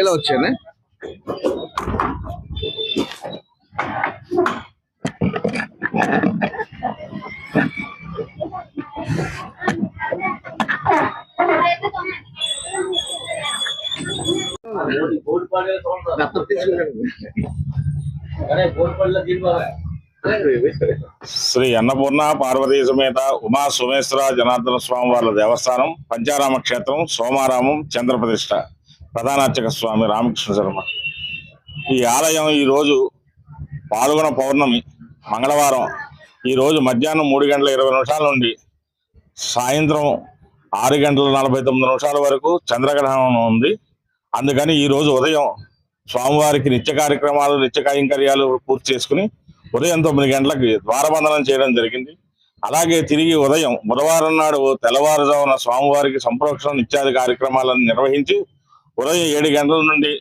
ఎలా వచ్చానే శ్రీ అన్నపూర్ణ పార్వతీ సమేత ఉమా సోమేశ్వర జనార్దన స్వామి వారి దేవస్థానం పంచారామ క్షేత్రం సోమారామం చంద్రప్రతిష్ఠ ప్రధాన అర్చక స్వామి రామకృష్ణ శర్మ. ఈ ఆలయం ఈరోజు పాల్గొన పౌర్ణమి మంగళవారం ఈరోజు మధ్యాహ్నం 3:20 నుండి సాయంత్రం 6:49 వరకు చంద్రగ్రహణం ఉంది. అందుకని ఈరోజు ఉదయం స్వామివారికి నిత్య కార్యక్రమాలు నిత్య కైంకర్యాలు పూర్తి చేసుకుని ఉదయం 9 గంటలకు ద్వారబంధనం చేయడం జరిగింది. అలాగే తిరిగి ఉదయం బుధవారం నాడు తెల్లవారుజామున స్వామివారికి సంప్రోక్షణ ఇత్యాది కార్యక్రమాలను నిర్వహించి ఉదయం 7 గంటల నుండి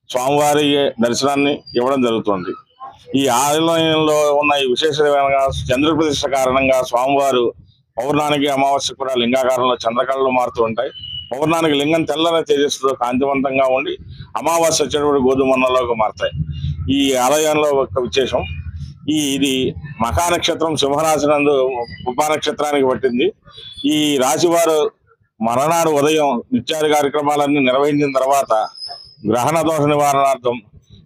స్వామివారి దర్శనాన్ని ఇవ్వడం జరుగుతుంది. ఈ ఆలయంలో ఉన్న ఈ విశేషమైన చంద్రప్రతిష్ఠ కారణంగా స్వామివారు పౌర్ణానికి అమావాస్య కూడా లింగాకారంలో చంద్రకళలు మారుతూ ఉంటాయి. పౌర్ణానికి లింగం తెల్లని తేజస్సుతో కాంతివంతంగా ఉండి అమావాస్య వచ్చేటప్పుడు గోధుమన్నలోకి మారుతాయి. ఈ ఆలయంలో ఒక విశేషం, ఇది మఖా నక్షత్రం సింహరాశి నందు ఉపా నక్షత్రానికి పట్టింది. ఈ రాశివారు మరణాడు ఉదయం నిత్యాది కార్యక్రమాలన్నీ నిర్వహించిన తర్వాత గ్రహణ దోష నివారణార్థం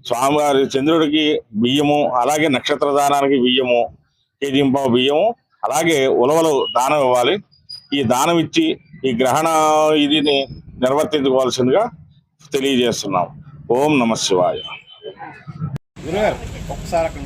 స్వామివారి చంద్రుడికి బియ్యము, అలాగే నక్షత్ర దానానికి బియ్యము, కేజీంపావు బియ్యము, అలాగే ఉలవలు దానం ఇవ్వాలి. ఈ దానం ఇచ్చి ఈ గ్రహణ ఇదిని నిర్వర్తించుకోవాల్సిందిగా తెలియజేస్తున్నాం. ఓం నమ శివాయ. ఒకసారి అక్కడ